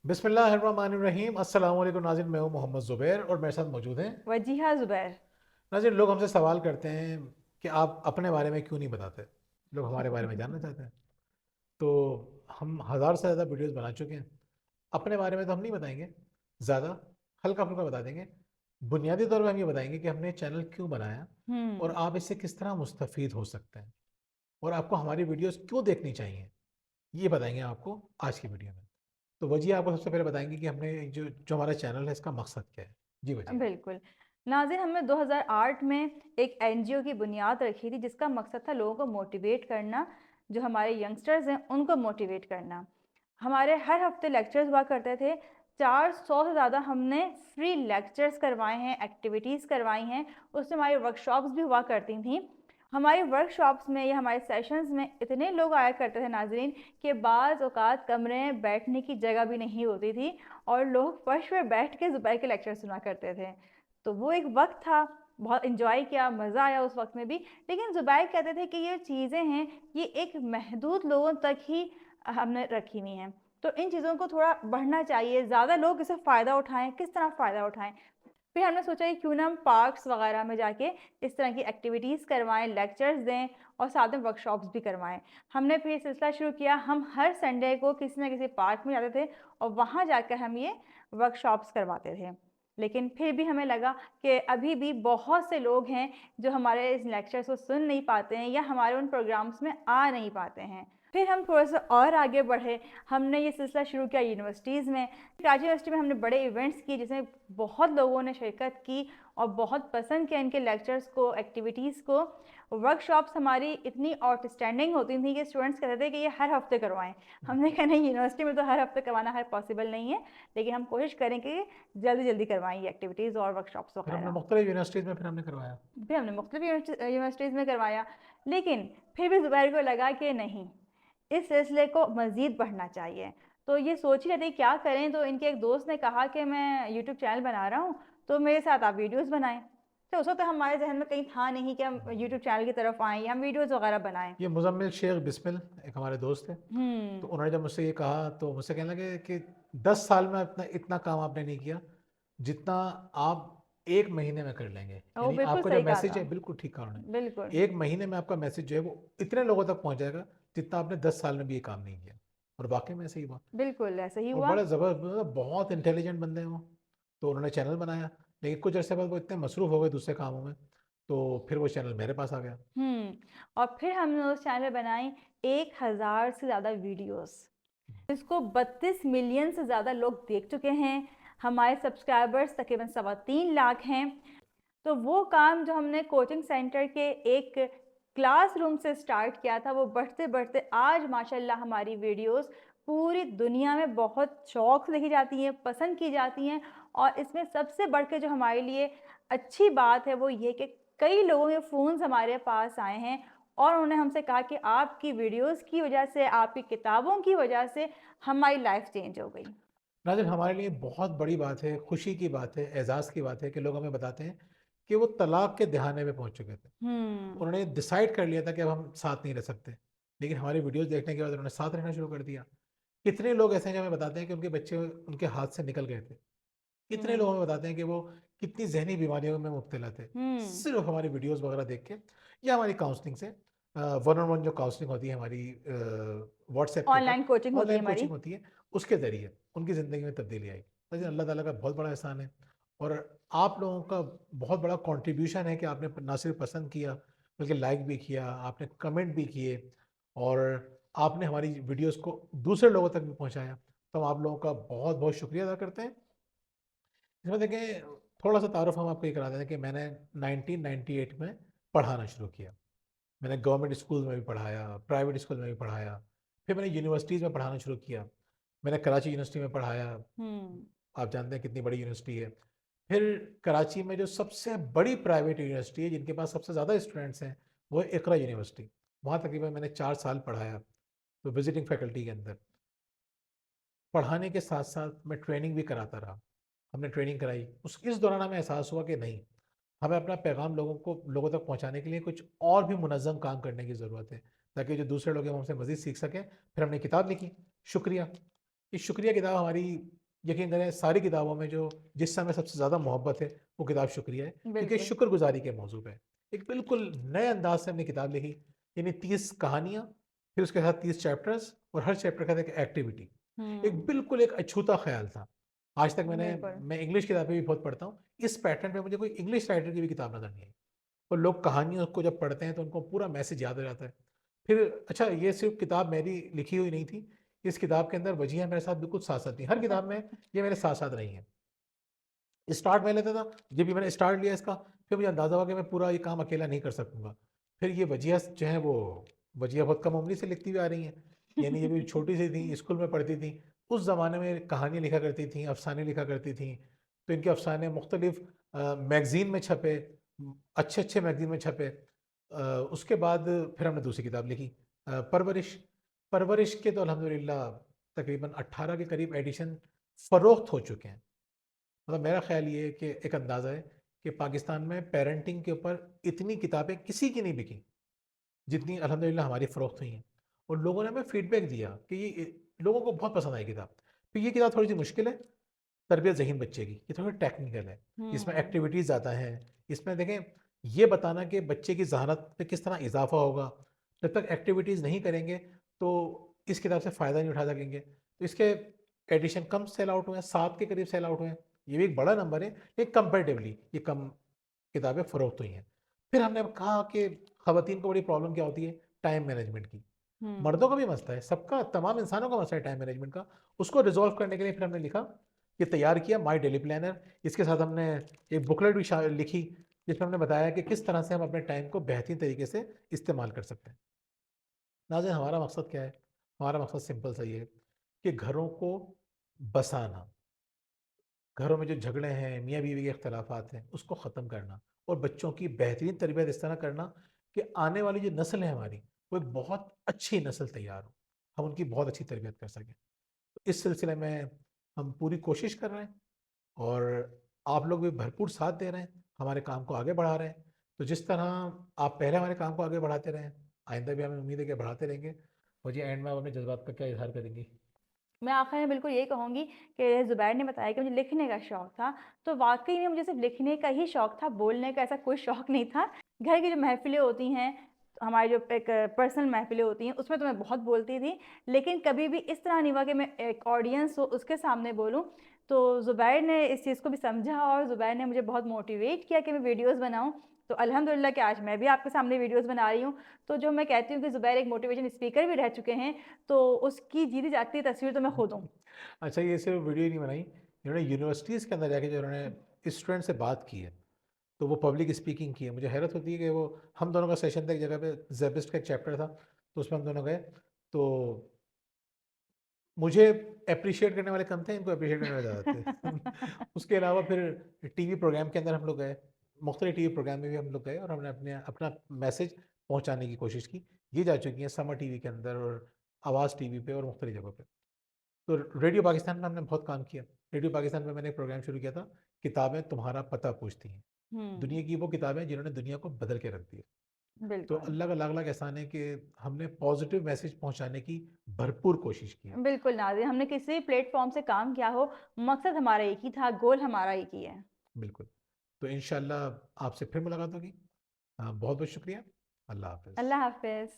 बिस्मिल्लाहिर्रहमानिर्रहीम। अस्सलाम वालेकुम नाज़रीन, मैं हूं मोहम्मद ज़ुबैर और मेरे साथ मौजूद हैं वजीहा ज़ुबैर। नाज़रीन। लोग हमसे सवाल करते हैं कि आप अपने बारे में क्यों नहीं बताते। लोग हमारे बारे में जानना चाहते हैं। तो हम हज़ार से ज़्यादा वीडियोस बना चुके हैं। अपने बारे में तो हम नहीं बताएंगे ज़्यादा, हल्का फुल्का बता देंगे। बुनियादी तौर पर हम ये बताएंगे कि हमने चैनल क्यों बनाया और हुँ। आप इससे किस तरह मुस्तफ़ीद हो सकते हैं और आपको हमारी वीडियोस क्यों देखनी चाहिए, ये बताएंगे आपको आज की वीडियो में। तो वजिया आपको सबसे पहले बताएंगे कि हमने जो जो हमारा चैनल है इसका मकसद क्या है। जी वजिया। बिल्कुल। नाज़रीन, हमने 2008 में एक एनजीओ की बुनियाद रखी थी जिसका मकसद था लोगों को मोटिवेट करना, जो हमारे यंगस्टर्स हैं उनको मोटिवेट करना। हमारे हर हफ्ते लेक्चर्स हुआ करते थे। 400 से ज़्यादा हमने फ्री लेक्चर्स करवाए हैं, एक्टिविटीज़ करवाई हैं, उसमें हमारी वर्कशॉप्स भी हुआ करती थीं। हमारी वर्कशॉप्स में या हमारे सेशंस में इतने लोग आया करते थे नाज़रीन, कि बाज़ औक़ात कमरे में बैठने की जगह भी नहीं होती थी और लोग फर्श पे बैठ के ज़ुबैर के लेक्चर सुना करते थे। तो वो एक वक़्त था, बहुत एन्जॉय किया, मज़ा आया उस वक़्त में भी। लेकिन ज़ुबैर कहते थे कि ये चीज़ें हैं, ये एक महदूद लोगों तक ही हमने रखी हुई हैं। तो इन चीज़ों को थोड़ा बढ़ना चाहिए, ज़्यादा लोग इससे फ़ायदा उठाएँ। किस तरह फ़ायदा उठाएँ? फिर हमने सोचा कि क्यों ना हम पार्क्स वगैरह में जाके इस तरह की एक्टिविटीज़ करवाएँ, लेक्चर्स दें और साथ में वर्कशॉप्स भी करवाएँ। हमने फिर ये सिलसिला शुरू किया, हम हर संडे को किसी न किसी पार्क में जाते थे और वहाँ जाकर हम ये वर्कशॉप्स करवाते थे। लेकिन फिर भी हमें लगा कि अभी भी बहुत से लोग हैं जो हमारे इस लेक्चर्स को सुन नहीं पाते हैं या हमारे उन प्रोग्राम्स में आ नहीं पाते हैं। फिर हम थोड़ा-सा और आगे बढ़े, हमने ये सिलसिला शुरू किया यूनिवर्सिटीज़ में। कराची यूनिवर्सिटी में हमने बड़े इवेंट्स किए जिसमें बहुत लोगों ने शिरकत की और बहुत पसंद किया इनके लेक्चर्स को, एक्टिविटीज़ को। वर्कशॉप्स हमारी इतनी आउटस्टैंडिंग होती थी कि स्टूडेंट्स कहते थे कि ये हर हफ्ते करवाएँ। हमने कहा नहीं, यूनिवर्सिटी में तो हर हफ्ते करवाना हर पॉसिबल नहीं है, लेकिन हम कोशिश करेंगे कि जल्दी-जल्दी करवाएँ ये एक्टिविटीज़ और वर्कशॉप्स फिर हमने वगैरह। मुख्तलिफ यूनिवर्सिटीज़ में फिर हमने करवाया। फिर हमने मुख्तलिफ यूनिवर्सिटीज़ में करवाया, लेकिन फिर भी ज़ुबैर को लगा कि नहीं, इस सिलसिले को मज़ीद बढ़ना चाहिए। तो ये सोच ही रहे थे क्या करें, तो इनके एक दोस्त ने कहा कि मैं यूट्यूब चैनल बना रहा हूँ, तो मेरे साथ आप वीडियोज़ बनाएँ। तो उस वक़्त हमारे ज़हन में कहीं था नहीं कि हम यूट्यूब चैनल की तरफ आएँ या हम वीडियोज़ वगैरह बनाएँ। ये मुज़म्मिल शेख बिस्मिल एक हमारे दोस्त थे। तो हुँ। उन्होंने जब मुझसे ये कहा तो मुझसे कहने लगे कि 10 साल में इतना इतना काम आपने नहीं किया जितना आप 1 महीने में कर लेंगे। ओह! यानी बिल्कुल आपका जो सही कहा मैसेज था। है बिल्कुल ठीक कहा उन्होंने। बिल्कुल। 1 महीने में आपका मैसेज जो है वो इतने लोगों तक पहुँच जाएगा जितना आपने 10 साल में भी ये काम नहीं किया। और वाक़ई में ऐसे ही हुआ। बिल्कुल, ऐसा ही और हुआ। बड़ा ज़बरदस्त, मतलब बहुत इंटेलिजेंट बंदे हैं वो। तो उन्होंने चैनल बनाया, लेकिन कुछ अर्से बाद वो इतने मसरूफ़ हो गए दूसरे कामों में, तो फिर वो चैनल मेरे पास आ गया। हुँ। और फिर हमने उस चैनल पे बनाई 1000 से ज़्यादा वीडियोज़। इसको 32 मिलियन से ज़्यादा लोग देख चुके हैं। हमारे सब्सक्राइबर्स तकरीबन सवा 3 लाख हैं। तो वो काम जो हमने कोचिंग सेंटर के एक क्लासरूम से स्टार्ट किया था, वो बढ़ते-बढ़ते आज माशाल्लाह हमारी वीडियोज़ पूरी दुनिया में बहुत शौक से देखी जाती हैं, पसंद की जाती हैं। और इसमें सबसे बढ़ के जो हमारे लिए अच्छी बात है वो ये कि कई लोगों के फ़ोन्स हमारे पास आए हैं और उन्होंने हमसे कहा कि आपकी वीडियोज़ की वजह से, आपकी किताबों की वजह से हमारी लाइफ़ चेंज हो गई। नाज़रीन, हमारे लिए बहुत बड़ी बात है, खुशी की बात है, एज़ाज़ की बात है कि लोग हमें बताते हैं कि वो तलाक के दहाने में पहुँच चुके थे। हुँ। उन्होंने डिसाइड कर लिया था कि अब हम साथ नहीं रह सकते, लेकिन हमारी वीडियोज़ देखने के बाद उन्होंने साथ रहना शुरू कर दिया। कितने लोग ऐसे हैं जो हमें बताते हैं कि उनके बच्चे उनके हाथ से निकल गए थे। कितने लोग हुँ। हमें बताते हैं कि वो कितनी ज़हनी बीमारियों में मुब्तला थे, हुँ। सिर्फ़ हमारी वीडियोज़ वगैरह देख के या हमारी काउंसलिंग से। वन ऑन वन जो काउंसलिंग होती है हमारी व्हाट्सएप के ऊपर, ऑनलाइन कोचिंग होती है ऑनलाइन हमारी। कोचिंग होती है, उसके ज़रिए उनकी ज़िंदगी में तब्दीली आई। लेकिन अल्लाह ताला का बहुत बड़ा एहसान है और आप लोगों का बहुत बड़ा कंट्रीब्यूशन है कि आपने ना सिर्फ पसंद किया, बल्कि लाइक भी किया, आपने कमेंट भी किए और आपने हमारी वीडियोज़ को दूसरे लोगों तक भी पहुँचाया। तो हम आप लोगों का बहुत-बहुत शुक्रिया अदा करते हैं। इसमें देखें, थोड़ा-सा तारुफ़ हम आपको ये करा दें कि मैंने 1998 में पढ़ाना शुरू किया। मैंने गवर्नमेंट स्कूल में भी पढ़ाया, प्राइवेट स्कूल में भी पढ़ाया, फिर मैंने यूनिवर्सिटीज़ में पढ़ाना शुरू किया। मैंने कराची यूनिवर्सिटी में पढ़ाया, हुँ। आप जानते हैं कितनी बड़ी यूनिवर्सिटी है। फिर कराची में जो सबसे बड़ी प्राइवेट यूनिवर्सिटी है, जिनके पास सबसे ज़्यादा स्टूडेंट्स हैं, वो है इक़रा यूनिवर्सिटी। वहाँ तकरीबन मैंने 4 साल पढ़ाया, तो विज़िटिंग फैकल्टी के अंदर। पढ़ाने के साथ-साथ मैं ट्रेनिंग भी कराता रहा। हमने ट्रेनिंग कराई। उस इस दौरान हमें एहसास हुआ कि नहीं, हमें अपना पैगाम लोगों तक पहुँचाने के लिए कुछ और भी मुनज़्ज़म काम करने की ज़रूरत है, ताकि जो दूसरे लोग हैं वो हमसे मज़ीद सीख सकें। फिर हमने किताब लिखी, शुक्रिया। ये शुक्रिया किताब हमारी, यकीन करें सारी किताबों में जो जिस समय सबसे ज़्यादा मोहब्बत है वो किताब शुक्रिया है, क्योंकि बिल्कुल। शुक्रगुजारी के मौजू पे है। एक बिल्कुल नए अंदाज से हमने किताब लिखी, यानी 30 कहानियाँ, फिर उसके साथ 30 चैप्टर्स और हर चैप्टर का एक एक्टिविटी। एक हुँ, बिल्कुल एक अछूता ख्याल था। आज तक बिल्कुल। मैं इंग्लिश किताबें भी बहुत पढ़ता हूँ, इस पैटर्न पे मुझे कोई इंग्लिश राइटर की भी किताब नज़र नहीं आई। और लोग कहानियों को जब पढ़ते हैं तो उनको पूरा मैसेज याद हो जाता है। फिर अच्छा, ये सिर्फ़ किताब मेरी लिखी हुई नहीं थी, इस किताब के अंदर वजिया मेरे साथ बिल्कुल साथ-साथ थी। हर किताब में ये मेरे साथ-साथ रही हैं। स्टार्ट मैं लेता था, जब भी मैंने स्टार्ट लिया इसका, फिर मुझे अंदाज़ा हुआ कि मैं पूरा ये काम अकेला नहीं कर सकूँगा। फिर ये वजिया जो है वो वजिया बहुत कम उम्र से लिखती हुई आ रही हैं। यानी जब ये छोटी-सी थी, स्कूल में पढ़ती थी, उस ज़माने में कहानियाँ लिखा करती थीं, अफ़साने लिखा करती थीं। तो इनके अफ़साने मुख्तलिफ़ मैगज़ीन में छपे, अच्छे-अच्छे मैगज़ीन में छपे। उसके बाद फिर हमने दूसरी किताब लिखी, परवरिश। परवरिश के तो अल्हम्दुलिल्लाह तकरीबन 18 के करीब एडिशन फ़रोख्त हो चुके हैं। मतलब मेरा ख़्याल ये है कि एक अंदाज़ा है कि पाकिस्तान में पेरेंटिंग के ऊपर इतनी किताबें किसी की नहीं बिकी, जितनी अल्हम्दुलिल्लाह हमारी फ़रोख्त हुई हैं। और लोगों ने हमें फ़ीडबैक दिया कि ये लोगों को बहुत पसंद आई किताब। तो ये किताब थोड़ी-सी मुश्किल है, तरबियत ज़हीन बच्चे की, ये थोड़ी टेक्निकल है। इसमें हुँ, एक्टिविटीज़ ज़्यादा हैं, इसमें देखें ये बताना कि बच्चे की ज़हानत पे किस तरह इज़ाफ़ा होगा, जब तक एक्टिविटीज़ नहीं करेंगे तो इस किताब से फ़ायदा नहीं उठा सकेंगे। तो इसके एडिशन कम सेल आउट हुए हैं, 7 के करीब सेल आउट हुए हैं। ये भी एक बड़ा नंबर है, लेकिन कंपैरेटिवली ये कम किताबें फ़रोख्त हुई हैं। फिर हमने अब कहा कि ख़वातीन को बड़ी प्रॉब्लम क्या होती है? टाइम मैनेजमेंट की। मर्दों हुँ। का भी मसला है, सबका, तमाम इंसानों का मसला है टाइम मैनेजमेंट का। उसको रिज़ॉल्व करने के लिए फिर हमने लिखा, ये तैयार किया माय डेली प्लानर। इसके साथ हमने एक बुकलेट भी लिखी, जिसमें हमने बताया कि किस तरह से हम अपने टाइम को बेहतरीन तरीके से इस्तेमाल कर सकते हैं। नाज़रीन, हमारा मकसद क्या है? हमारा मकसद सिंपल सा ये है कि घरों को बसाना, घरों में जो झगड़े हैं, मियाँ-बीवी के इख्तिलाफ़ात हैं, उसको ख़त्म करना और बच्चों की बेहतरीन तरबियत इस तरह करना कि आने वाली जो नस्ल है हमारी, वो एक बहुत अच्छी नस्ल तैयार हो। हम उनकी बहुत अच्छी तरबियत कर सकें। तो इस सिलसिले में हम पूरी कोशिश कर रहे हैं और आप लोग भी भरपूर साथ दे रहे हैं, हमारे काम को आगे बढ़ा रहे हैं। तो जिस तरह आप पहले हमारे काम को आगे बढ़ाते रहे हैं, आइंदा भी हमें उम्मीद है कि बढ़ाते रहेंगे। और जी, एंड में आप अपने जज़्बात का क्या इज़हार करेंगी? मैं आखिर में बिल्कुल यही कहूँगी कि ज़ुबैर ने बताया कि मुझे लिखने का शौक था, तो वाक़ई में मुझे सिर्फ़ लिखने का ही शौक था, बोलने का ऐसा कोई शौक नहीं था। घर की जो महफ़िलें होती हैं, हमारी जो एक पर्सनल महफ़िलें होती हैं, उसमें तो मैं बहुत बोलती थी, लेकिन कभी भी इस तरह नहीं हुआ कि मैं एक ऑडियंस हो, उसके सामने बोलूँ। तो ज़ुबैर ने इस चीज़ को भी समझा और ज़ुबैर ने मुझे बहुत मोटिवेट किया कि मैं वीडियोज़ बनाऊँ। तो अल्हम्दुलिल्लाह कि आज मैं भी आपके सामने वीडियोज़ बना रही हूँ। तो जो मैं कहती हूँ कि ज़ुबैर एक मोटिवेशन स्पीकर भी रह चुके हैं, तो उसकी जीती-जागती तस्वीर तो मैं खुद हूँ। अच्छा, ये सिर्फ़ वीडियो ही नहीं बनाई, इन्होंने यूनिवर्सिटीज़ के अंदर जाके जो इन्होंने स्टूडेंट से बात की है, तो वो पब्लिक स्पीकिंग की है। मुझे हैरत होती है कि वो हम दोनों का सेशन था एक जगह पे, ज़ेबिस्ट का एक चैप्टर था, तो उसमें हम दोनों गए, तो मुझे एप्रिशिएट करने वाले कम थे, इनको एप्रिशिएट करने वाले ज़्यादा थे। उसके अलावा फिर टीवी प्रोग्राम के अंदर हम लोग गए, मुख्तलिफ टीवी प्रोग्राम में भी हम लोग गए और हमने अपना मैसेज पहुँचाने की कोशिश की। ये जा चुकी हैं समर टीवी के अंदर और आवाज़ टीवी पे और मुख्तलिफ जगहों पे। तो रेडियो पाकिस्तान में हमने बहुत काम किया। रेडियो पाकिस्तान में मैंने एक प्रोग्राम शुरू किया था, किताबें तुम्हारा पता पूछती हैं। हुँ, दुनिया की वो किताबें जिन्होंने दुनिया को बदल के रख दिया। तो बिल्कुल। अल्लाह का लाख-लाख एहसान है कि हमने पॉज़िटिव मैसेज पहुँचाने की भरपूर कोशिश की है। बिल्कुल नाज़िर, हमने किसी भी प्लेटफ़ॉर्म से काम किया हो, मकसद हमारा एक ही था, गोल हमारा एक ही है। बिल्कुल। तो इंशाअल्लाह आपसे फिर मुलाकात होगी। बहुत-बहुत शुक्रिया। अल्लाह हाफ़िज़। अल्लाह हाफ़िज़।